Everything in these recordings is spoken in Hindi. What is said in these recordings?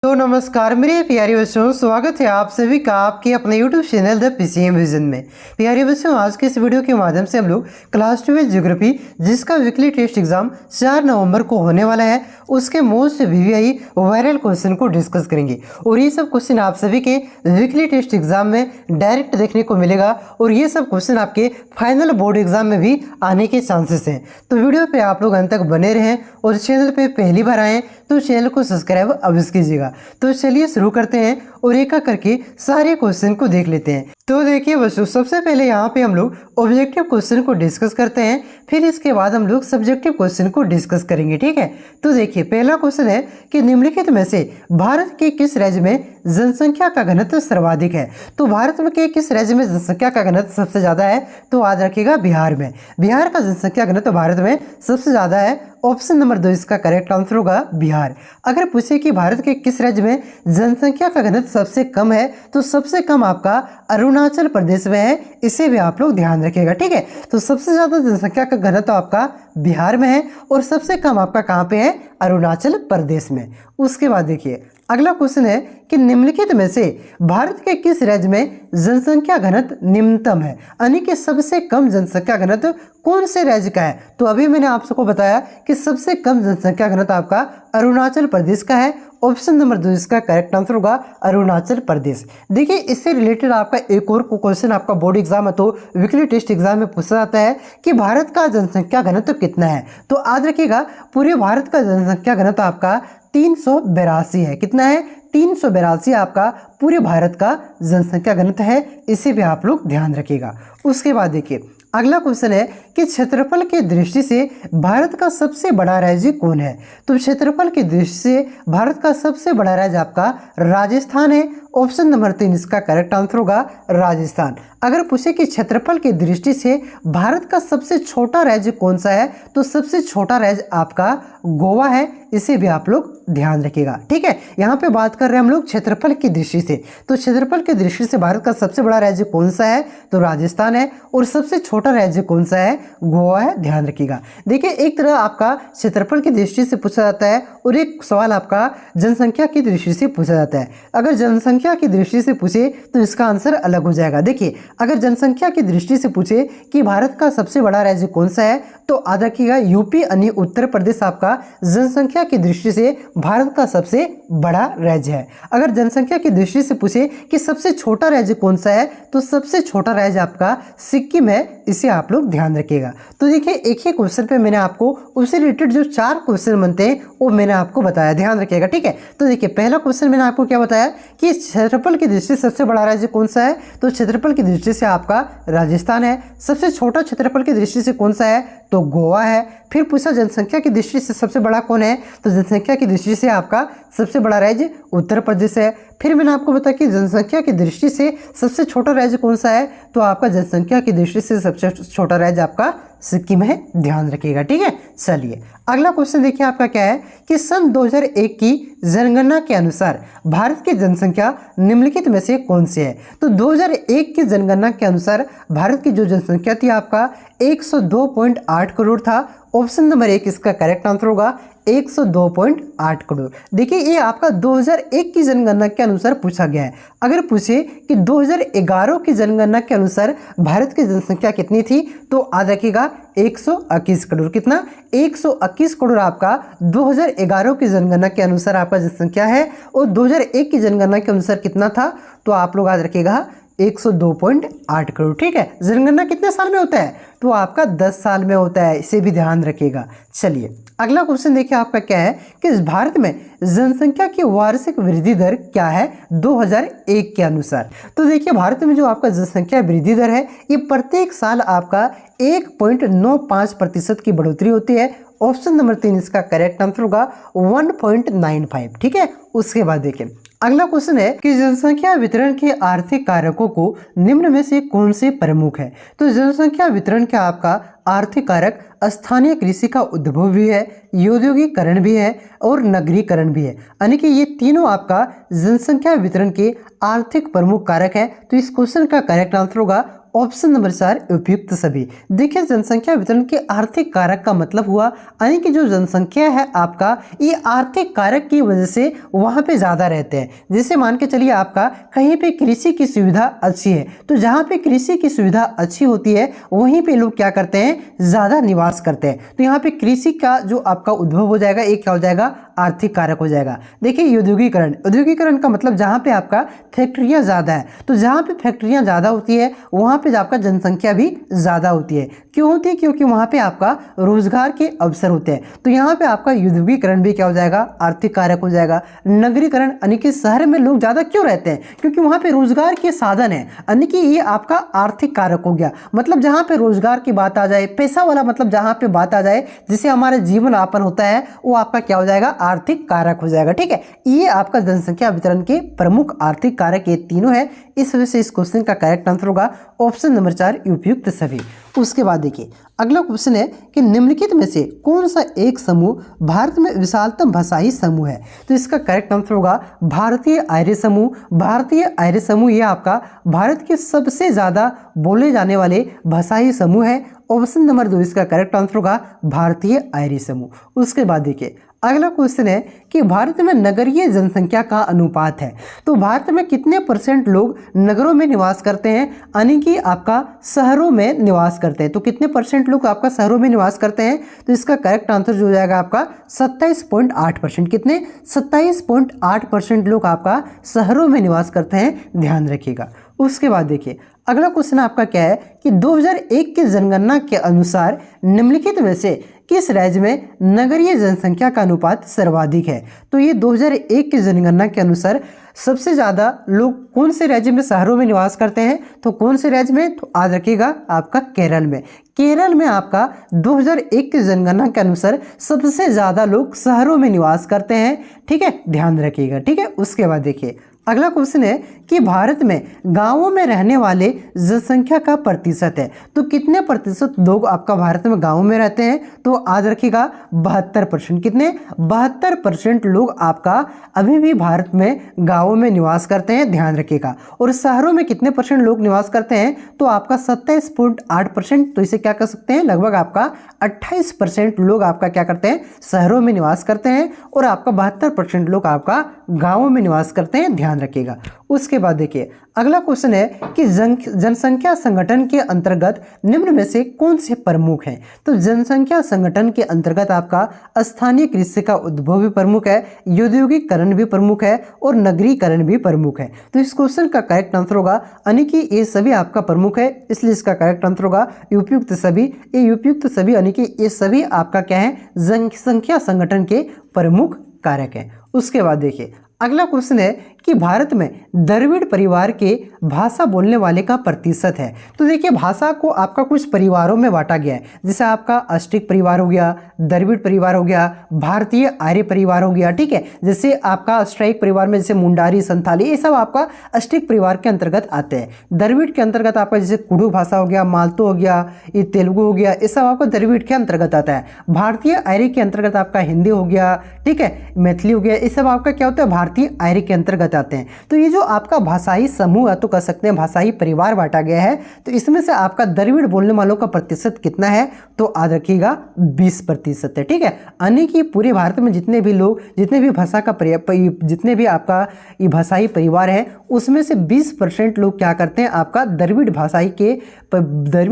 तो नमस्कार मेरे प्यारे बच्चों, स्वागत है आप सभी का आपके अपने YouTube channel the PCM vision में। प्यारे बच्चों, आज के इस वीडियो के माध्यम से हम लोग क्लास 12 ज्योग्राफी जिसका वीकली टेस्ट एग्जाम 4 नवंबर को होने वाला है, उसके मोस्ट VVI वायरल क्वेश्चन को डिस्कस करेंगे। और ये सब क्वेश्चन आप सभी के वीकली टेस्ट एग्जाम में डायरेक्ट देखने को मिलेगा और ये सब क्वेश्चन आपके फाइनल बोर्ड एग्जाम में भी आने के चांसेस हैं। तो वीडियो पे आप लोग अंत तक बने रहें और चैनल पे पहली बार आएँ तो चैनल को सब्सक्राइब अवश्य कीजिएगा। तो चलिए शुरू करते हैं और एक एक करके सारे क्वेश्चन को देख लेते हैं। तो देखिए बच्चों, सबसे पहले यहाँ पे हम लोग ऑब्जेक्टिव क्वेश्चन को डिस्कस करते हैं, फिर इसके बाद हम लोग सब्जेक्टिव क्वेश्चन को डिस्कस करेंगे, ठीक है। तो देखिए पहला क्वेश्चन है कि निम्नलिखित में से भारत के किस राज्य में जनसंख्या का घनत्व सर्वाधिक है। तो भारत में के किस राज्य में जनसंख्या का घनत्व सबसे ज्यादा है, तो याद रखिएगा बिहार में। बिहार का जनसंख्या घनत्व भारत में सबसे ज्यादा है। ऑप्शन नंबर 2 इसका करेक्ट आंसर होगा बिहार। अगर पूछे कि भारत के किस राज्य में जनसंख्या का घनत्व सबसे कम है, तो सबसे कम आपका अरुणाचल प्रदेश में है, इसे भी आप लोग ध्यान रखिएगा, ठीक है। तो सबसे ज्यादा जनसंख्या का घनत्व आपका बिहार में है और सबसे कम आपका कहाँ पे है, अरुणाचल प्रदेश में। उसके बाद देखिए अगला क्वेश्चन है कि निम्नलिखित में से भारत के किस राज्य में जनसंख्या घनत्व निम्नतम है, यानी कि सबसे कम जनसंख्या घनत्व कौन से राज्य का है। तो अभी मैंने आप सबको बताया कि सबसे कम जनसंख्या घनत्व आपका अरुणाचल प्रदेश का है। ऑप्शन नंबर 2 इसका करेक्ट आंसर होगा अरुणाचल प्रदेश। देखिए इससे रिलेटेड आपका एक और क्वेश्चन आपका बोर्ड एग्जाम है तो वीकली टेस्ट एग्जाम में पूछा जाता है कि भारत का जनसंख्या घनत्व कितना है। तो याद रखिएगा पूरे भारत का जनसंख्या घनत्व आपका 382 है। कितना है, 382 आपका पूरे भारत का जनसंख्या घनत्व है, इसे भी आप लोग ध्यान रखिएगा। उसके बाद देखिए अगला क्वेश्चन है कि क्षेत्रफल की दृष्टि से भारत का सबसे बड़ा राज्य कौन है। तो क्षेत्रफल की दृष्टि से भारत का सबसे बड़ा राज्य आपका राजस्थान है। ऑप्शन नंबर 3 इसका करेक्ट आंसर होगा राजस्थान। अगर पूछे कि क्षेत्रफल की दृष्टि से भारत का सबसे छोटा राज्य कौन सा है, तो सबसे छोटा राज्य आपका गोवा है, इसे भी आप लोग ध्यान रखिएगा, ठीक है। यहाँ पे बात कर रहे हैं हम लोग क्षेत्रफल की दृष्टि से, तो क्षेत्रफल की दृष्टि से भारत का सबसे बड़ा राज्य कौन सा है, तो राजस्थान है। और सबसे छोटा राज्य कौन सा है, गोवा है, ध्यान रखिएगा। देखिए एक तरह आपका क्षेत्रफल की दृष्टि से पूछा जाता है और एक सवाल आपका जनसंख्या की दृष्टि से पूछा जाता है। अगर जनसंख्या की दृष्टि से पूछे तो इसका आंसर अलग हो जाएगा। देखिए अगर जनसंख्या की दृष्टि से पूछे कि भारत का सबसे बड़ा राज्य कौन सा है, तो याद रखिएगा यूपी यानी उत्तर प्रदेश आपका जनसंख्या की दृष्टि से भारत का सबसे बड़ा राज्य है। अगर जनसंख्या की दृष्टि से पूछे कि सबसे छोटा राज्य कौन सा है, तो सबसे छोटा राज्य आपका सिक्किम है, इसे आप लोग ध्यान रखिएगा। तो देखिए एक ही क्वेश्चन पे मैंने आपको उससे रिलेटेड जो 4 क्वेश्चन बनते हैं वो मैंने आपको बताया, ध्यान रखिएगा, ठीक है। तो देखिए पहला क्वेश्चन मैंने आपको क्या बताया कि क्षेत्रफल की दृष्टि से सबसे बड़ा राज्य कौन सा है, तो क्षेत्रफल की दृष्टि से आपका राजस्थान है। सबसे छोटा क्षेत्रफल की दृष्टि से कौन सा है, तो गोवा है। फिर पूछा जनसंख्या की दृष्टि से सबसे बड़ा कौन है, तो जनसंख्या की दृष्टि से आपका सबसे बड़ा राज्य उत्तर प्रदेश है। फिर मैंने आपको बताया कि जनसंख्या की दृष्टि से सबसे छोटा राज्य कौन सा है, तो आपका जनसंख्या की दृष्टि से सबसे छोटा राज्य आपका सिक्किम है, ध्यान रखिएगा, ठीक है। चलिए अगला क्वेश्चन देखिए आपका क्या है कि सन 2001 की जनगणना के अनुसार भारत की जनसंख्या निम्नलिखित में से कौन सी है। तो 2001 की जनगणना के अनुसार भारत की जो जनसंख्या थी आपका 102.8 करोड़ था। ऑप्शन नंबर 1 इसका करेक्ट आंसर होगा 102.8 करोड़। देखिए ये आपका 2001 की जनगणना के अनुसार पूछा गया है। अगर पूछे कि 2011 की जनगणना के अनुसार भारत की जनसंख्या कितनी थी, तो याद रखिएगा 121 करोड़। कितना, 121 करोड़ आपका 2011 की जनगणना के अनुसार आपका जनसंख्या है। और 2001 की जनगणना के अनुसार कितना था, तो आप लोग याद रखिएगा 102.8 करोड़, ठीक है। जनगणना कितने साल में होता है, तो आपका 10 साल में होता है, इसे भी ध्यान रखिएगा। चलिए अगला क्वेश्चन देखिए आपका क्या है कि भारत में जनसंख्या की वार्षिक वृद्धि दर क्या है 2001 के अनुसार। तो देखिए भारत में जो आपका जनसंख्या वृद्धि दर है ये प्रत्येक साल आपका 1.95% की बढ़ोतरी होती है। ऑप्शन नंबर 3 इसका करेक्ट आंसर होगा 1.95, ठीक है। उसके बाद देखिए अगला क्वेश्चन है कि जनसंख्या वितरण के आर्थिक कारकों को निम्न में से कौन से प्रमुख है। तो जनसंख्या वितरण का आपका आर्थिक कारक स्थानीय कृषि का उद्भव भी है, औद्योगिकरण भी है और नगरीकरण भी है, यानी कि ये तीनों आपका जनसंख्या वितरण के आर्थिक प्रमुख कारक है। तो इस क्वेश्चन का करेक्ट आंसर होगा ऑप्शन नंबर 4 उपयुक्त सभी। देखिए जनसंख्या वितरण के आर्थिक कारक का मतलब हुआ यानी कि जो जनसंख्या है आपका, ये आर्थिक कारक की वजह से वहाँ पे ज़्यादा रहते हैं। जैसे मान के चलिए आपका कहीं पे कृषि की सुविधा अच्छी है, तो जहाँ पे कृषि की सुविधा अच्छी होती है वहीं पे लोग क्या करते हैं, ज़्यादा निवास करते हैं। तो यहाँ पे कृषि का जो आपका उद्भव हो जाएगा, एक क्या हो जाएगा, आर्थिक कारक हो जाएगा। देखिए औद्योगिकरण, औद्योगिकरण का मतलब जहाँ पे आपका फैक्ट्रियाँ ज़्यादा है, तो जहाँ पे फैक्ट्रियाँ ज़्यादा होती है वहाँ पे आपका जनसंख्या भी ज़्यादा होती है। क्यों होती है, क्योंकि वहाँ पे आपका रोजगार के अवसर होते हैं। तो यहाँ पे आपका औद्योगिकरण भी क्या हो जाएगा, आर्थिक कारक हो जाएगा। नगरीकरण यानी कि शहर में लोग ज़्यादा क्यों रहते हैं, क्योंकि वहाँ पे रोजगार के साधन है, यानी कि ये आपका आर्थिक कारक हो गया। मतलब जहाँ पे रोजगार की बात आ जाए, पैसा वाला मतलब जहाँ पे बात आ जाए, जिससे हमारा जीवन यापन होता है, वो आपका क्या हो जाएगा, आर्थिक कारक हो जाएगा। ठीक है, ये आपका जनसंख्या वितरण के प्रमुख आर्थिक कारक ये तीनों है। इस वजह से इस क्वेश्चन का करेक्ट आंसर होगा ऑप्शन नंबर 4 उपयुक्त सभी। उसके बाद देखिए अगला क्वेश्चन है कि निम्नलिखित में से कौन सा एक समूह भारत में विशालतम भाषाई समूह है। तो इसका करेक्ट आंसर होगा भारतीय आर्य समूह। भारतीय आर्य समूह ये आपका भारत के सबसे ज़्यादा बोले जाने वाले भाषाई समूह है। ऑप्शन नंबर 2 इसका करेक्ट आंसर होगा भारतीय आर्य समूह। उसके बाद देखिए अगला क्वेश्चन है कि भारत में नगरीय जनसंख्या का अनुपात है। तो भारत में कितने % लोग नगरों में निवास करते हैं, यानी कि आपका शहरों में निवास करते हैं। तो कितने % लोग आपका शहरों में निवास करते हैं, तो इसका करेक्ट आंसर जो हो जाएगा आपका 27.8%। कितने, 27.8% लोग आपका शहरों में निवास करते हैं, ध्यान रखिएगा। उसके बाद देखिए अगला क्वेश्चन आपका क्या है कि 2001 की जनगणना के अनुसार निम्नलिखित में से किस राज्य में नगरीय जनसंख्या का अनुपात सर्वाधिक है। तो ये 2001 की जनगणना के अनुसार सबसे ज़्यादा लोग कौन से राज्य में शहरों में निवास करते हैं, तो कौन से राज्य में, तो याद रखिएगा आपका केरल में। केरल में आपका 2001 की जनगणना के अनुसार सबसे ज़्यादा लोग शहरों में निवास करते हैं। ठीक है, ध्यान रखिएगा। ठीक है, उसके बाद देखिए अगला क्वेश्चन है कि भारत में गांवों में रहने वाले जनसंख्या का प्रतिशत है। तो कितने % लोग आपका भारत में गांवों में रहते हैं, तो याद रखिएगा 72%। कितने, 72% लोग आपका अभी भी भारत में गांवों में निवास करते हैं, ध्यान रखिएगा। और शहरों में कितने % लोग निवास करते हैं, तो आपका 27.8%। तो इसे क्या कर सकते हैं, लगभग आपका 28% लोग आपका क्या करते हैं, शहरों में निवास करते हैं, और आपका 72% लोग आपका गाँवों में निवास करते हैं, ध्यान रखिएगा। उसके बाद देखिए अगला क्वेश्चन है कि जनसंख्या संगठन के अंतर्गत निम्न में से कौन से प्रमुख हैं। तो जनसंख्या संगठन के अंतर्गत आपका स्थानीय कृषि का उद्भव भी प्रमुख है, औद्योगिकरण भी प्रमुख है, और नगरीकरण भी प्रमुख है। तो इस क्वेश्चन का करेक्ट आंसर होगा यानी कि ये सभी आपका प्रमुख है, इसलिए इसका करेक्ट आंसर होगा उपयुक्त सभी। ये उपयुक्त सभी यानी कि ये सभी आपका क्या है, जनसंख्या संगठन के प्रमुख कारक हैं। उसके बाद देखिए अगला क्वेश्चन है कि भारत में द्रविड़ परिवार के भाषा बोलने वाले का प्रतिशत है। तो देखिए भाषा को आपका कुछ परिवारों में बांटा गया है, जैसे आपका अस्टिक परिवार हो गया, द्रविड़ परिवार हो गया, भारतीय आर्य परिवार हो गया। ठीक है, जैसे आपका अस्ट्राइक परिवार में जैसे मुंडारी, संथाली, ये सब आपका अस्टिक परिवार के अंतर्गत आते हैं। द्रविड़ के अंतर्गत आपका जैसे कुडू भाषा हो गया, मालतो हो गया, ये तेलुगु हो गया, ये सब आपका द्रविड़ के अंतर्गत आता है। भारतीय आर्य के अंतर्गत आपका हिंदी हो गया, ठीक है, मैथिली हो गया, ये सब आपका क्या होता है, भारतीय आर्य के अंतर्गत आते हैं। तो ये जो आपका भाषाई समूह है, तो कह सकते हैं भाषाई परिवार बांटा गया है। तो इसमें से आपका द्रविड़ बोलने वालों का प्रतिशत कितना है, तो याद रखिएगा 20% है। ठीक है, यानी कि पूरे भारत में जितने भी लोग, जितने भी भाषा का जितने भी आपका ये भाषाई परिवार है, उसमें से 20% लोग क्या करते हैं, आपका द्रविड़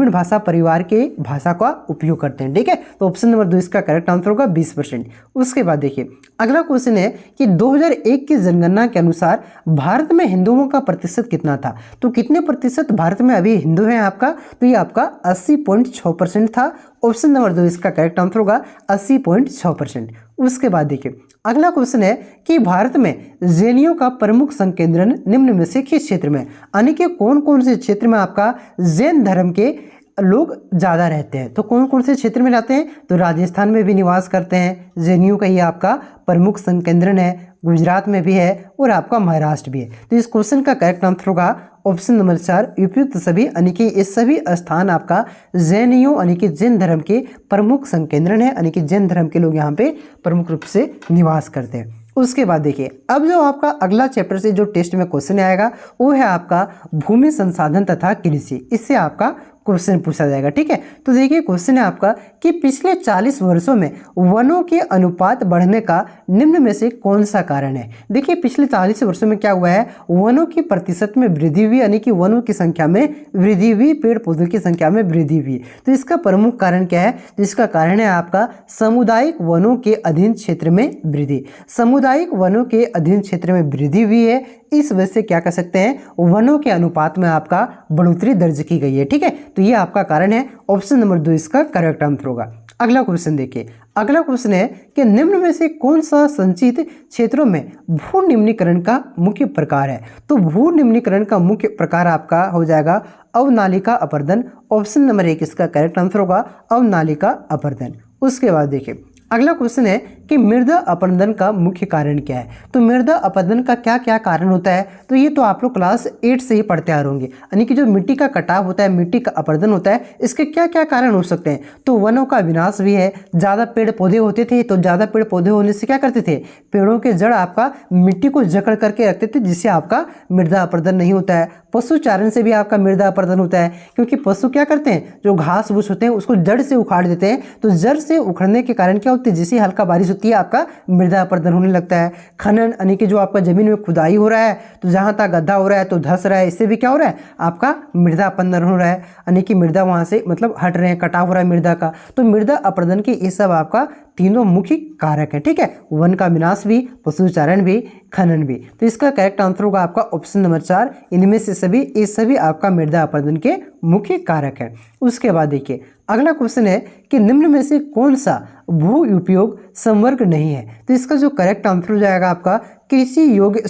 भाषा परिवार के भाषा का उपयोग करते हैं। ठीक है, तो ऑप्शन नंबर 2 इसका करेक्ट आंसर होगा 20%। उसके बाद देखिए अगला क्वेश्चन है कि 2001 की जनगणना के अनुसार भारत में हिंदुओं का प्रतिशत कितना था। तो कितने प्रतिशत भारत में अभी हिंदू हैं आपका, तो ये आपका 80.6% था। ऑप्शन नंबर 2 इसका करेक्ट आंसर होगा 80.6%। उसके बाद देखिए अगला क्वेश्चन है कि भारत में जैनियों का प्रमुख संकेंद्रण निम्न में से किस क्षेत्र में, यानी कि कौन कौन से क्षेत्र में आपका जैन धर्म के लोग ज़्यादा रहते हैं। तो कौन कौन से क्षेत्र में रहते हैं, तो राजस्थान में भी निवास करते हैं, जैनियों का ये आपका प्रमुख संकेंद्रण है, गुजरात में भी है, और आपका महाराष्ट्र भी है। तो इस क्वेश्चन का करेक्ट आंसर होगा ऑप्शन नंबर 4 उपयुक्त सभी, यानी कि ये सभी स्थान आपका जैनियों यानी कि जैन धर्म के प्रमुख संकेंद्रण है, यानी कि जैन धर्म के लोग यहाँ पे प्रमुख रूप से निवास करते हैं। उसके बाद देखिए, अब जो आपका अगला चैप्टर से जो टेस्ट में क्वेश्चन आएगा वो है आपका भूमि संसाधन तथा कृषि। इससे आपका क्वेश्चन पूछा जाएगा। ठीक है, तो देखिए क्वेश्चन है आपका कि पिछले 40 वर्षों में वनों के अनुपात बढ़ने का निम्न में से कौन सा कारण है। देखिए पिछले 40 वर्षों में क्या हुआ है, वनों की प्रतिशत में वृद्धि हुई, यानी कि वनों की संख्या में वृद्धि हुई, पेड़ पौधों की संख्या में वृद्धि हुई। तो इसका प्रमुख कारण क्या है, तो इसका कारण है आपका सामुदायिक वनों के अधीन क्षेत्र में वृद्धि। सामुदायिक वनों के अधीन क्षेत्र में वृद्धि हुई है, इस वजह से क्या कर सकते हैं, वनों के अनुपात में आपका बढ़ोतरी दर्ज की गई है। ठीक है, तो ये आपका कारण है, ऑप्शन नंबर 2 इसका करेक्ट आंसर होगा। अगला क्वेश्चन देखिए, अगला क्वेश्चन है कि निम्न में से कौन सा संचित क्षेत्रों में भू निम्नीकरण का मुख्य प्रकार है। तो भू निम्नीकरण का मुख्य प्रकार आपका हो जाएगा अवनालिका अपरदन। ऑप्शन नंबर 1 इसका करेक्ट आंसर होगा, अवनालिका अपरदन। उसके बाद देखिए अगला क्वेश्चन है कि मृदा अपरदन का मुख्य कारण क्या है। तो मृदा अपरदन का क्या क्या कारण होता है, तो ये तो आप लोग क्लास 8 से ही पढ़ते आ रहे होंगे। यानी कि जो मिट्टी का कटाव होता है, मिट्टी का अपरदन होता है, इसके क्या क्या कारण हो सकते हैं। तो वनों का विनाश भी है, ज़्यादा पेड़ पौधे होते थे, तो ज़्यादा पेड़ पौधे होने से क्या करते थे, पेड़ों के जड़ आपका मिट्टी को जकड़ करके रखते थे, जिससे आपका मृदा अपरदन नहीं होता है। पशु चारण से भी आपका मृदा अपरदन होता है, क्योंकि पशु क्या करते हैं, जो घास फूस होते हैं उसको जड़ से उखाड़ देते हैं। तो जड़ से उखड़ने के कारण क्या होती है, जैसे हल्का बारिश होती है आपका मृदा अपरदन होने लगता है। खनन यानी कि जो आपका जमीन में खुदाई हो रहा है, तो जहां तक गड्ढा हो रहा है तो धस रहा है, इससे भी क्या हो रहा है, आपका मृदा अपरदन हो रहा है, यानी कि मृदा वहां से मतलब हट रहे हैं, कटाव हो रहा है मृदा का। तो मृदा अपरदन के ये सब आपका तीनों मुख्य कारक है। ठीक है, वन का विनाश भी, पशुचारण भी, खनन भी। तो इसका करेक्ट आंसर होगा आपका ऑप्शन नंबर 4। इनमें से सभी ये सभी आपका मृदा अपरदन के मुख्य कारक है। उसके बाद देखिए अगला क्वेश्चन है कि निम्न में से कौन सा भू उपयोग संवर्ग नहीं है। तो इसका जो करेक्ट आंसर हो जाएगा आपका कृषि योग्य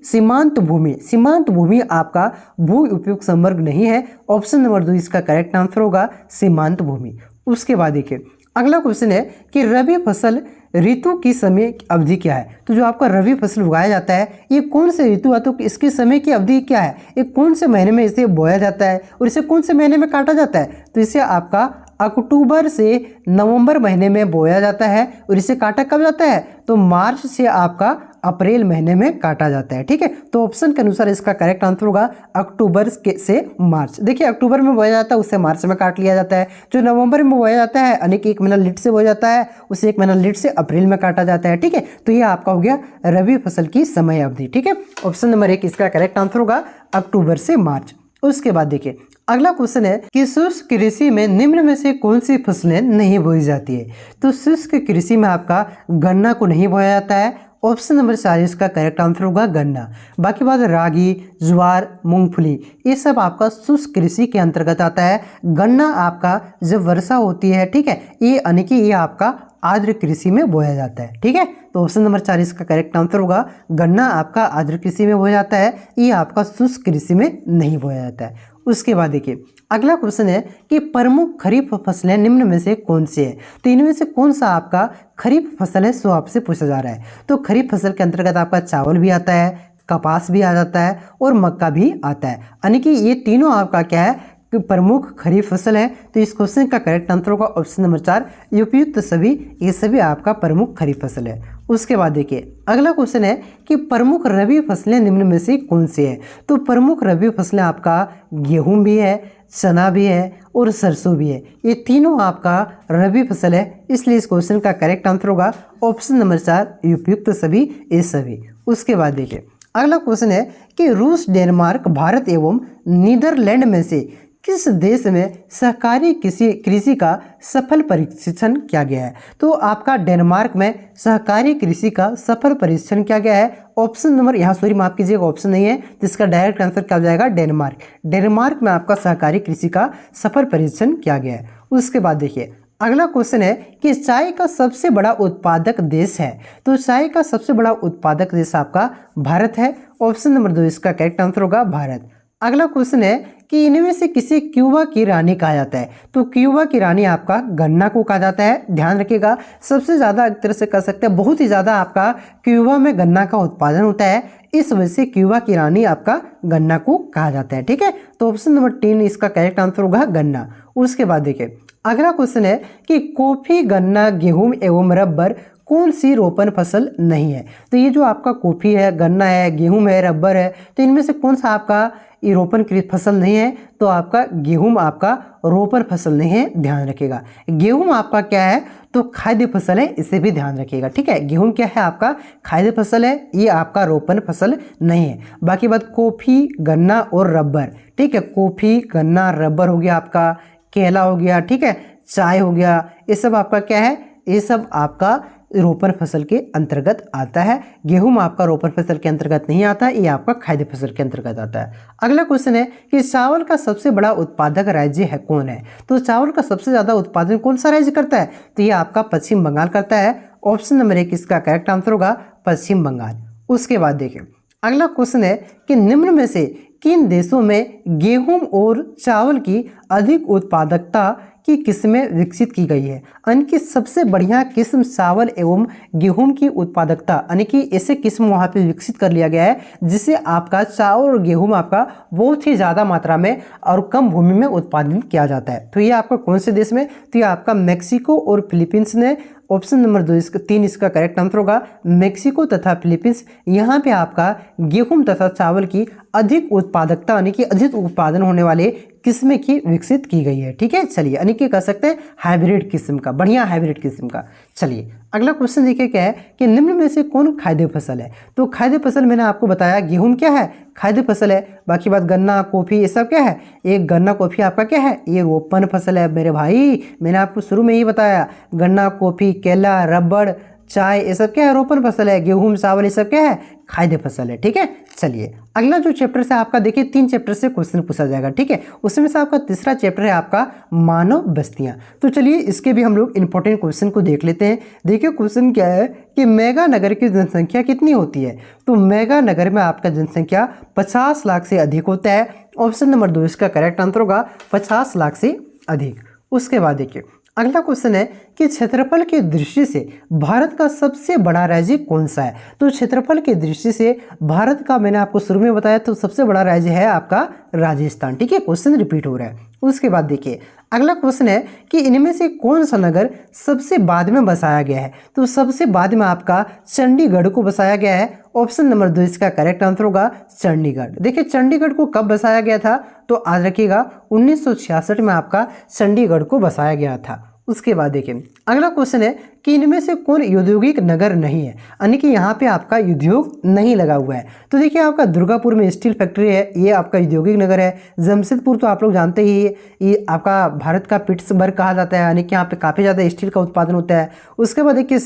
सीमांत भूमि। सीमांत भूमि आपका भू उपयोग संवर्ग नहीं है। ऑप्शन नंबर 2 इसका करेक्ट आंसर होगा सीमांत भूमि। उसके बाद देखिए अगला क्वेश्चन है कि रबी फसल ऋतु की समय अवधि क्या है। तो जो आपका रबी फसल उगाया जाता है ये कौन से ऋतु है, तो इसकी समय की अवधि क्या है, ये कौन से महीने में इसे बोया जाता है और इसे कौन से महीने में काटा जाता है। तो इसे आपका अक्टूबर से नवंबर महीने में बोया जाता है और इसे काटा कब जाता है, तो मार्च से आपका अप्रैल महीने में काटा जाता है। ठीक है, तो ऑप्शन के अनुसार इसका करेक्ट आंसर होगा अक्टूबर से मार्च। देखिए अक्टूबर में बोया जाता है उसे मार्च में काट लिया जाता है। जो नवंबर में बोया जाता है यानी कि 1 महीना लेट से बोया जाता है, उसे 1 महीना लेट से अप्रैल में काटा जाता है। ठीक है, तो ये आपका हो गया रबी फसल की समय अवधि। ठीक है, ऑप्शन नंबर 1 इसका करेक्ट आंसर होगा अक्टूबर से मार्च। उसके बाद देखिए अगला क्वेश्चन है कि शुष्क कृषि में निम्न में से कौन सी फसलें नहीं बोई जाती है। तो शुष्क कृषि में आपका गन्ना को नहीं बोया जाता है। ऑप्शन नंबर 4 इसका करेक्ट आंसर होगा गन्ना। बाकी बात रागी, ज्वार, मूंगफली ये सब आपका शुष्क कृषि के अंतर्गत आता है। गन्ना आपका जब वर्षा होती है, ठीक है, ये यानी कि ये आपका आर्द्र कृषि में बोया जाता है। ठीक है, तो ऑप्शन नंबर 4 इसका करेक्ट आंसर होगा गन्ना आपका आर्द्र कृषि में बोया जाता है, ये आपका शुष्क कृषि में नहीं बोया जाता है। उसके बाद देखिए अगला क्वेश्चन है कि प्रमुख खरीफ फसलें निम्न में से कौन सी है। तो इनमें से कौन सा आपका खरीफ फसल है, सो आपसे पूछा जा रहा है। तो खरीफ फसल के अंतर्गत आपका चावल भी आता है, कपास भी आ जाता है और मक्का भी आता है, यानी कि ये तीनों आपका क्या है कि प्रमुख खरीफ फसल है। तो इस क्वेश्चन का करेक्ट आंसर होगा ऑप्शन नंबर 4 उपयुक्त सभी, ये सभी आपका प्रमुख खरीफ फसल है। उसके बाद देखिए अगला क्वेश्चन है कि प्रमुख रबी फसलें निम्न में से कौन सी है। तो प्रमुख रबी फसलें आपका गेहूं भी है, चना भी है और सरसों भी है, ये तीनों आपका रबी फसल है। इसलिए इस क्वेश्चन का करेक्ट आंसर होगा ऑप्शन नंबर 4 उपयुक्त सभी, ये सभी। उसके बाद देखिए अगला क्वेश्चन है कि रूस, डेनमार्क, भारत एवं नीदरलैंड में से किस देश में सहकारी कृषि का सफल परीक्षण किया गया है। तो आपका डेनमार्क में सहकारी कृषि का सफल परीक्षण किया गया है। ऑप्शन नंबर यहाँ सॉरी माफ कीजिएगा ऑप्शन नहीं है, तो इसका डायरेक्ट आंसर क्या हो जाएगा डेनमार्क। डेनमार्क में आपका सहकारी कृषि का सफल परीक्षण किया गया है। उसके बाद देखिए अगला क्वेश्चन है कि चाय का सबसे बड़ा उत्पादक देश है। तो चाय का सबसे बड़ा उत्पादक देश आपका भारत है। ऑप्शन नंबर 2 इसका करेक्ट आंसर होगा भारत। अगला क्वेश्चन है कि इनमें से किसे क्यूबा की रानी कहा जाता है। तो क्यूबा की रानी आपका गन्ना को कहा जाता है। ध्यान रखिएगा सबसे ज़्यादा एक तरह से कह सकते हैं, बहुत ही ज़्यादा आपका क्यूबा में गन्ना का उत्पादन होता है, इस वजह से क्यूबा की रानी आपका गन्ना को कहा जाता है। ठीक है, तो ऑप्शन नंबर 3 इसका करेक्ट आंसर होगा गन्ना। उसके बाद देखिए अगला क्वेश्चन है कि कॉफी, गन्ना, गेहूं एवं रबर कौन सी रोपण फसल नहीं है? तो ये जो आपका कॉफ़ी है, गन्ना है, गेहूं है, रबर है, तो इनमें से कौन सा आपका ये रोपण फसल नहीं है? तो आपका गेहूं आपका रोपण फसल नहीं है, ध्यान रखिएगा। गेहूं आपका क्या है? तो खाद्य फसल है, इसे भी ध्यान रखिएगा, ठीक है। गेहूं क्या है? आपका खाद्य फसल है, ये आपका रोपण फसल नहीं है। बाकी बात कॉफ़ी, गन्ना और रबर, ठीक है। कॉफ़ी, गन्ना, रबर हो गया आपका, केला हो गया, ठीक है, चाय हो गया, ये सब आपका क्या है? ये सब आपका रोपण फसल के अंतर्गत आता है। गेहूं आपका रोपण फसल के अंतर्गत नहीं आता, ये आपका खाद्य फसल के अंतर्गत आता है। अगला क्वेश्चन है कि चावल का सबसे बड़ा उत्पादक राज्य है कौन है? तो चावल का सबसे ज्यादा उत्पादन कौन सा राज्य करता है? तो ये आपका पश्चिम बंगाल करता है। ऑप्शन नंबर 1 इसका करेक्ट आंसर होगा पश्चिम बंगाल। उसके बाद देखिए अगला क्वेश्चन है कि निम्न में से किन देशों में गेहूं और चावल की अधिक उत्पादकता की किस्में विकसित की गई है? यानी कि सबसे बढ़िया किस्म चावल एवं गेहूं की उत्पादकता, यानी कि ऐसे किस्म वहाँ पे विकसित कर लिया गया है जिससे आपका चावल और गेहूं आपका बहुत ही ज़्यादा मात्रा में और कम भूमि में उत्पादन किया जाता है। तो ये आपका कौन से देश में? तो ये आपका मेक्सिको और फिलीपींस ने। ऑप्शन नंबर 3 इसका करेक्ट आंसर होगा मेक्सिको तथा फिलीपींस। यहाँ पे आपका गेहूं तथा चावल की अधिक उत्पादकता यानी कि अधिक उत्पादन होने वाले किस्में की विकसित की गई है, ठीक है। चलिए यानी कि कह सकते हैं हाइब्रिड किस्म का, बढ़िया हाइब्रिड किस्म का। चलिए अगला क्वेश्चन देखिए क्या है कि निम्न में से कौन खाद्य फसल है? तो खाद्य फसल मैंने आपको बताया गेहूं क्या है? खाद्य फसल है। बाकी बात गन्ना, कॉफ़ी, ये सब क्या है? एक गन्ना कॉफ़ी आपका क्या है? ये रोपण फसल है मेरे भाई। मैंने आपको शुरू में ही बताया गन्ना, कॉफ़ी, केला, रबड़, चाय, ये सब क्या है? रोपण फसल है। गेहूं, चावल, ये सब क्या है? खाद्य फसल है, ठीक है। चलिए अगला जो चैप्टर से आपका देखिए 3 चैप्टर से क्वेश्चन पूछा जाएगा, ठीक है। उसमें से आपका तीसरा चैप्टर है आपका मानव बस्तियां। तो चलिए इसके भी हम लोग इंपॉर्टेंट क्वेश्चन को देख लेते हैं। देखिए क्वेश्चन क्या है कि मेगा नगर की जनसंख्या कितनी होती है? तो मेगा नगर में आपका जनसंख्या 50 लाख से अधिक होता है। ऑप्शन नंबर 2 इसका करेक्ट आंसर होगा 50 लाख से अधिक। उसके बाद देखिए अगला क्वेश्चन है कि क्षेत्रफल की दृष्टि से भारत का सबसे बड़ा राज्य कौन सा है? तो क्षेत्रफल की दृष्टि से भारत का मैंने आपको शुरू में बताया तो सबसे बड़ा राज्य है आपका राजस्थान, ठीक है। क्वेश्चन रिपीट हो रहा है। उसके बाद देखिए अगला क्वेश्चन है कि इनमें से कौन सा नगर सबसे बाद में बसाया गया है? तो सबसे बाद में आपका चंडीगढ़ को बसाया गया है। ऑप्शन नंबर 2 इसका करेक्ट आंसर होगा चंडीगढ़। देखिए चंडीगढ़ को कब बसाया गया था? तो आज रखिएगा 1966 में आपका चंडीगढ़ को बसाया गया था। उसके बाद देखिए अगला क्वेश्चन है कि इनमें से कौन औद्योगिक नगर नहीं है? यानी कि यहाँ पे आपका उद्योग नहीं लगा हुआ है। तो देखिए आपका दुर्गापुर में स्टील फैक्ट्री है, ये आपका औद्योगिक नगर है। जमशेदपुर तो आप लोग जानते ही ये आपका भारत का पिट्सबर्ग कहा जाता है, यानी कि यहाँ पे काफ़ी ज़्यादा स्टील का उत्पादन होता है। उसके बाद देखिए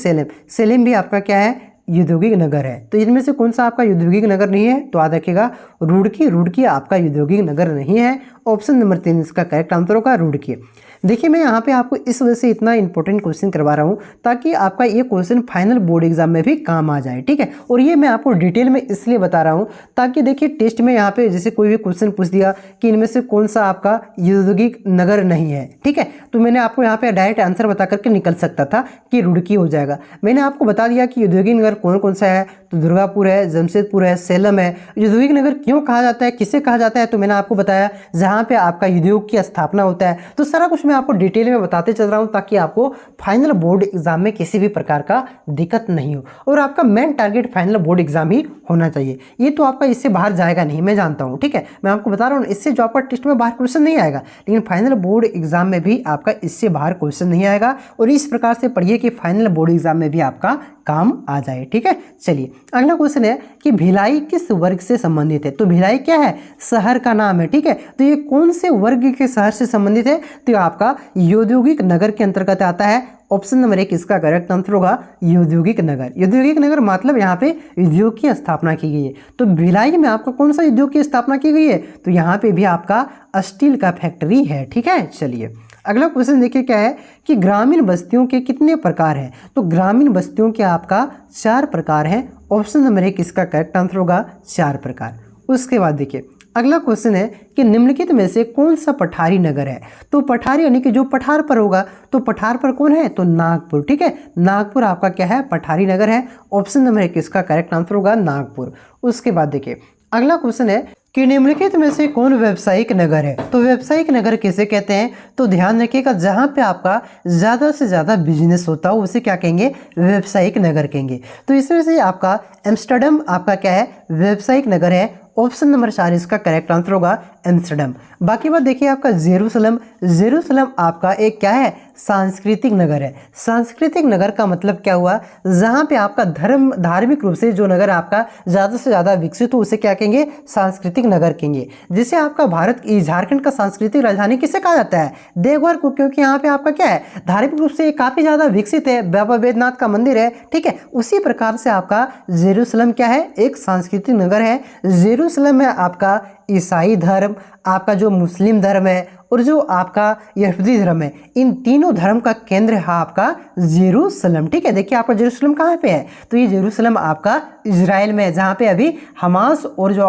सेलेम भी आपका क्या है? औद्योगिक नगर है। तो इनमें से कौन सा आपका औद्योगिक नगर नहीं है? तो याद रखिएगा रुड़की आपका औद्योगिक नगर नहीं है। ऑप्शन नंबर 3 इसका करेक्ट आंसर होगा रुड़की। देखिए मैं यहाँ पे आपको इस वजह से इतना इंपॉर्टेंट क्वेश्चन करवा रहा हूँ ताकि आपका ये क्वेश्चन फाइनल बोर्ड एग्जाम में भी काम आ जाए, ठीक है। और ये मैं आपको डिटेल में इसलिए बता रहा हूँ ताकि देखिए टेस्ट में यहाँ पे जैसे कोई भी क्वेश्चन पूछ दिया कि इनमें से कौन सा आपका औद्योगिक नगर नहीं है, ठीक है, तो मैंने आपको यहाँ पे डायरेक्ट आंसर बता करके निकल सकता था कि रुड़की हो जाएगा। मैंने आपको बता दिया कि औद्योगिक नगर कौन कौन सा है, तो दुर्गापुर है, जमशेदपुर है, सेलम है। औद्योगिक नगर क्यों कहा जाता है, किसे कहा जाता है, तो मैंने आपको बताया जहाँ पे आपका उद्योग की स्थापना होता है। तो सारा कुछ मैं आपको डिटेल में बताते चल रहा हूँ ताकि आपको फाइनल बोर्ड एग्जाम में किसी भी प्रकार का दिक्कत नहीं हो। और आपका main target final board exam ही होना चाहिए। ये तो आपका इससे बाहर जाएगा नहीं, मैं जानता हूँ, ठीक है। मैं आपको बता रहा हूँ इससे जो आपका टेस्ट में बाहर क्वेश्चन नहीं आएगा, लेकिन फाइनल बोर्ड एग्जाम में भी आपका इससे बाहर क्वेश्चन नहीं आएगा। और इस प्रकार से पढ़िए कि फाइनल बोर्ड एग्जाम में भी आपका काम आ जाए, ठीक है। चलिए अगला क्वेश्चन है कि भिलाई किस वर्ग से संबंधित है? तो भिलाई क्या है? शहर का नाम है, ठीक है। तो ये कौन से वर्ग के शहर से संबंधित है? तो आपका औद्योगिक नगर के अंतर्गत आता है। ऑप्शन नंबर 1 इसका करेक्ट आंसर होगा औद्योगिक नगर। औद्योगिक नगर मतलब यहाँ पे उद्योग की स्थापना की गई है। तो भिलाई में आपका कौन सा उद्योग की स्थापना की गई है? तो यहाँ पे भी आपका स्टील का फैक्ट्री है, ठीक है। चलिए अगला क्वेश्चन देखिए क्या है कि ग्रामीण बस्तियों के कितने प्रकार हैं? तो ग्रामीण बस्तियों के आपका 4 प्रकार हैं। ऑप्शन नंबर 1 इसका करेक्ट आंसर होगा 4 प्रकार। उसके बाद देखिए अगला क्वेश्चन है कि निम्नलिखित में से कौन सा पठारी नगर है? तो पठारी यानी कि जो पठार पर होगा, तो पठार पर कौन है? तो नागपुर, ठीक है। नागपुर आपका क्या है? पठारी नगर है। ऑप्शन नंबर 1 इसका करेक्ट आंसर होगा नागपुर। उसके बाद देखिए अगला क्वेश्चन है कि निम्नलिखित में से कौन व्यावसायिक नगर है। तो व्यावसायिक नगर किसे कहते हैं, तो ध्यान रखिएगा जहां पे आपका ज़्यादा से ज़्यादा बिजनेस होता हो उसे क्या कहेंगे, व्यावसायिक नगर कहेंगे। तो इसमें से आपका एम्स्टर्डम आपका क्या है, व्यावसायिक नगर है। ऑप्शन नंबर 4 इसका करेक्ट आंसर होगा एम्स्टर्डम। बाकी बात देखिए आपका जेरूसलम, जेरूसलम आपका एक क्या है, सांस्कृतिक नगर है। सांस्कृतिक नगर का मतलब क्या हुआ, जहां पे आपका धार्मिक रूप से जो नगर आपका ज़्यादा से ज़्यादा विकसित हो उसे क्या कहेंगे, सांस्कृतिक नगर कहेंगे। जिसे आपका भारत की झारखंड का सांस्कृतिक राजधानी किसे कहा जाता है, देवघर को, क्योंकि यहाँ पे आपका क्या है, धार्मिक रूप से काफ़ी ज़्यादा विकसित है, बाबा बैद्यनाथ का मंदिर है, ठीक है। उसी प्रकार से आपका जेरूसलम क्या है, एक सांस्कृतिक नगर है। जेरूसलम में आपका ईसाई धर्म, आपका जो मुस्लिम धर्म है और जो आपका यहूदी धर्म है, इन तीनों धर्म का केंद्र है आपका जेरूसलम, ठीक है। देखिए आपका जेरूसलम कहाँ पे है, तो ये जेरूसलम आपका इजराइल में है, जहाँ पे अभी हमास और जो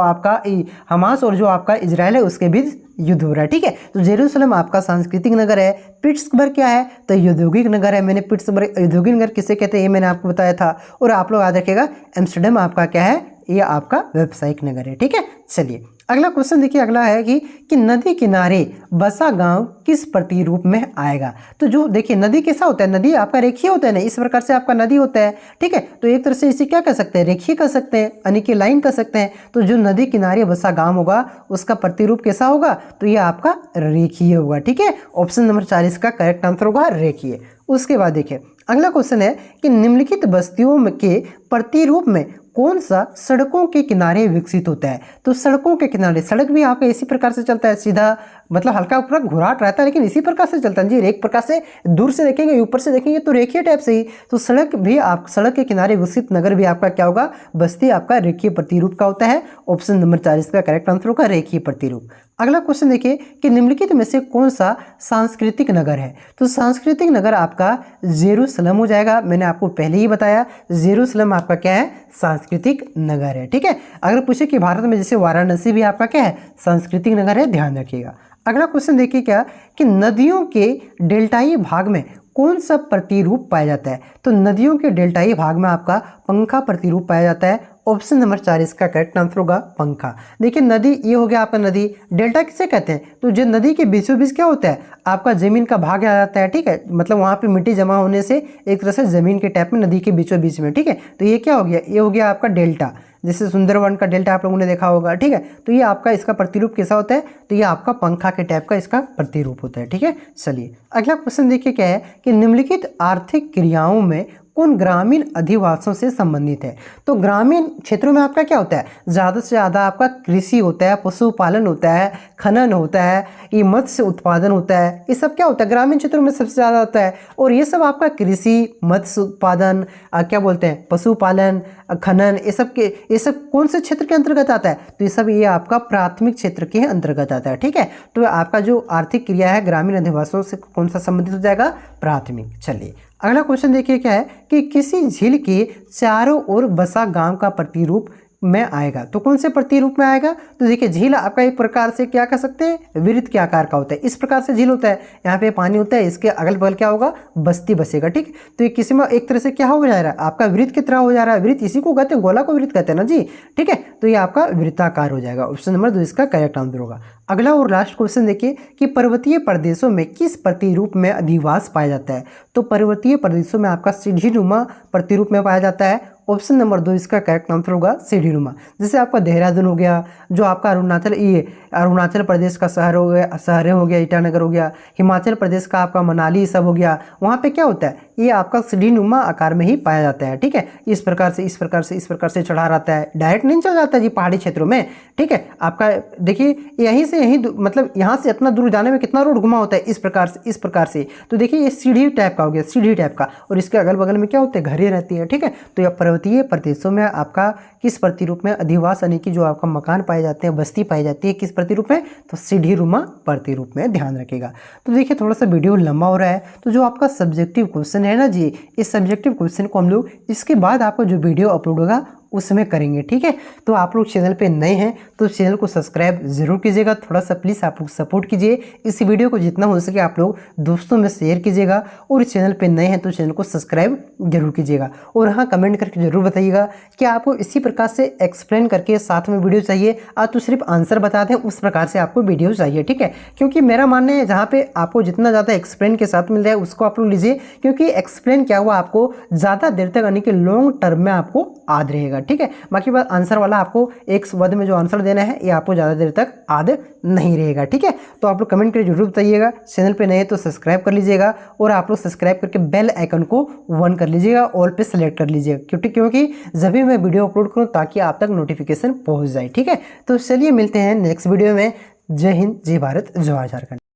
आपका इजराइल है उसके बीच युद्ध हो रहा है, ठीक है। तो जेरूसलम आपका सांस्कृतिक नगर है। पिट्सबर्ग क्या है, तो औद्योगिक नगर है। मैंने पिट्सबर्ग औद्योगिक नगर किसे कहते हैं ये मैंने आपको बताया था। और आप लोग याद रखिएगा एम्स्टर्डम आपका क्या है, ये आपका व्यावसायिक नगर है, ठीक है। चलिए अगला क्वेश्चन देखिए, अगला है कि नदी किनारे बसा गांव किस प्रतिरूप में आएगा। तो जो देखिए नदी कैसा होता है, नदी आपका रेखीय होता है ना, इस प्रकार से आपका नदी होता है, ठीक है। तो एक तरह से इसे क्या कर सकते हैं, रेखीय कर सकते हैं, यानी कि लाइन कर सकते हैं। तो जो नदी किनारे बसा गांव होगा उसका प्रतिरूप कैसा होगा, तो ये आपका रेखीय होगा, ठीक है। ऑप्शन नंबर 4 इसका करेक्ट आंसर होगा रेखीय। उसके बाद देखिए अगला क्वेश्चन है कि निम्नलिखित बस्तियों के प्रतिरूप में कौन सा सड़कों के किनारे विकसित होता है। तो सड़कों के किनारे, सड़क भी आपका इसी प्रकार से चलता है, सीधा मतलब हल्का ऊपर घुराट रहता है लेकिन इसी प्रकार से चलता है जी। एक प्रकार से दूर से देखेंगे ऊपर से देखेंगे तो रेखीय टाइप से ही। तो सड़क भी आप, सड़क के किनारे विकसित नगर भी आपका क्या होगा, बस्ती आपका रेखीय प्रतिरूप का होता है। ऑप्शन नंबर 4 इसका करेक्ट आंसर होगा रेखीय प्रतिरूप। अगला क्वेश्चन देखिए कि निम्नलिखित में से कौन सा सांस्कृतिक नगर है। तो सांस्कृतिक नगर आपका जेरूसलम हो जाएगा। मैंने आपको पहले ही बताया जेरूसलम आपका क्या है, सांस्कृतिक नगर है, ठीक है। अगर पूछे कि भारत में जैसे वाराणसी भी आपका क्या है, सांस्कृतिक नगर है, ध्यान रखिएगा। अगला क्वेश्चन देखिए क्या कि नदियों के डेल्टाई भाग में कौन सा प्रतिरूप पाया जाता है। तो नदियों के डेल्टाई भाग में आपका पंखा प्रतिरूप पाया जाता है। ऑप्शन नंबर 4 इसका करेक्ट आंसर होगा पंखा। देखिए नदी ये हो गया आपका नदी, डेल्टा किसे कहते हैं, तो जो नदी के बीचों बीच क्या होता है, आपका जमीन का भाग आ जाता है, ठीक है। मतलब वहाँ पे मिट्टी जमा होने से एक तरह से जमीन के टाइप में नदी के बीचों बीच में, ठीक है। तो ये क्या हो गया, ये हो गया आपका डेल्टा, जैसे सुंदरवन का डेल्टा आप लोगों ने देखा होगा, ठीक है। तो ये आपका इसका प्रतिरूप कैसा होता है, तो ये आपका पंखा के टाइप का इसका प्रतिरूप होता है, ठीक है। चलिए अगला क्वेश्चन देखिए क्या है कि निम्नलिखित आर्थिक क्रियाओं में कौन ग्रामीण अधिवासों से संबंधित है। तो ग्रामीण क्षेत्रों में आपका क्या होता है, ज़्यादा से ज़्यादा आपका कृषि होता है, पशुपालन होता है, खनन होता है, ये मत्स्य उत्पादन होता है, ये सब क्या होता है ग्रामीण क्षेत्रों में सबसे ज़्यादा होता है। और ये सब आपका कृषि, मत्स्य उत्पादन, क्या बोलते हैं पशुपालन, खनन, ये सब कौन से क्षेत्र के अंतर्गत आता है, तो ये सब ये आपका प्राथमिक क्षेत्र के अंतर्गत आता है, ठीक है। तो आपका जो आर्थिक क्रिया है ग्रामीण अधिवासों से कौन सा संबंधित हो जाएगा, प्राथमिक। चलिए अगला क्वेश्चन देखिए क्या है कि किसी झील के चारों ओर बसा गांव का प्रतिरूप में आएगा। तो कौन से प्रतिरूप में आएगा, तो देखिए झील आपका एक प्रकार से क्या कह सकते हैं, वृत्त के आकार का होता है, इस प्रकार से झील होता है, यहाँ पे पानी होता है, इसके अगल बगल क्या होगा, बस्ती बसेगा, ठीक। तो ये किसी में एक तरह से क्या हो जा रहा है, आपका वृत्त की तरह हो जा रहा है। वृत्त इसी को कहते हैं, गोला को वृत्त कहते हैं ना जी, ठीक है। तो ये आपका वृत्ताकार हो जाएगा। ऑप्शन नंबर 2 इसका करेक्ट आंसर होगा। अगला और लास्ट क्वेश्चन देखिए कि पर्वतीय प्रदेशों में किस प्रतिरूप में अधिवास पाया जाता है। तो पर्वतीय प्रदेशों में आपका सीढ़ीनुमा प्रतिरूप में पाया जाता है। ऑप्शन नंबर 2 इसका करेक्ट आंसर होगा सीढ़ीनुमा। जैसे आपका देहरादून हो गया, जो आपका अरुणाचल प्रदेश का शहर हो गया ईटानगर हो गया, हिमाचल प्रदेश का आपका मनाली सब हो गया, वहाँ पे क्या होता है, ये आपका सीढ़ीनुमा आकार में ही पाया जाता है, ठीक है। इस प्रकार से चढ़ा रहता है, डायरेक्ट नहीं चल जाता है जी पहाड़ी क्षेत्रों में, ठीक है। आपका देखिए यहीं से मतलब यहाँ से इतना दूर जाने में कितना रोड घुमा होता है, इस प्रकार से। तो देखिए ये सीढ़ी टाइप का हो गया, सीढ़ी टाइप का, और इसके अगल बगल में क्या होते हैं, घरें रहती है, ठीक है। तो यह पर्वतीय प्रदेशों में आपका किस प्रतिरूप में अधिवास यानी कि जो आपका मकान पाए जाते हैं, बस्ती पाई जाती है, किस प्रतिरूप में, तो सीढ़ीनुमा प्रतिरूप में, ध्यान रखिएगा। तो देखिए थोड़ा सा वीडियो लंबा हो रहा है, तो जो आपका सब्जेक्टिव क्वेश्चन है ना जी, इस सब्जेक्टिव क्वेश्चन को हम लोग इसके बाद आपका जो वीडियो अपलोड होगा उसमें करेंगे। ठीक है, तो आप लोग चैनल पे नए हैं तो चैनल को सब्सक्राइब जरूर कीजिएगा। थोड़ा सा प्लीज़ आप लोग सपोर्ट कीजिए। इस वीडियो को जितना हो सके आप लोग दोस्तों में शेयर कीजिएगा और चैनल पे नए हैं तो चैनल को सब्सक्राइब जरूर कीजिएगा। और हाँ, कमेंट करके जरूर बताइएगा कि आपको इसी प्रकार से एक्सप्लेन करके साथ में वीडियो चाहिए तो सिर्फ आंसर बता दें, उस प्रकार से आपको वीडियो चाहिए। ठीक है, क्योंकि मेरा मानना है जहाँ पे आपको जितना ज़्यादा एक्सप्लेन के साथ मिल रहा है उसको आप लोग लीजिए, क्योंकि एक्सप्लेन क्या हुआ आपको ज़्यादा देर तक यानी कि लॉन्ग टर्म में आपको याद रहेगा। ठीक है, बाकी बात आंसर वाला आपको एक वर्ड में जो आंसर देना है ये आपको ज़्यादा देर तक याद नहीं रहेगा। ठीक है, तो आप लोग कमेंट करके जरूर बताइएगा। चैनल पे नए तो सब्सक्राइब कर लीजिएगा और आप लोग सब्सक्राइब करके बेल आइकन को वन कर लीजिएगा, ऑल पे सेलेक्ट कर लीजिएगा, क्योंकि जब भी मैं वीडियो अपलोड करूँ ताकि आप तक नोटिफिकेशन पहुँच जाए। ठीक है, तो चलिए मिलते हैं नेक्स्ट वीडियो में। जय हिंद, जय भारत, जय झारखंड।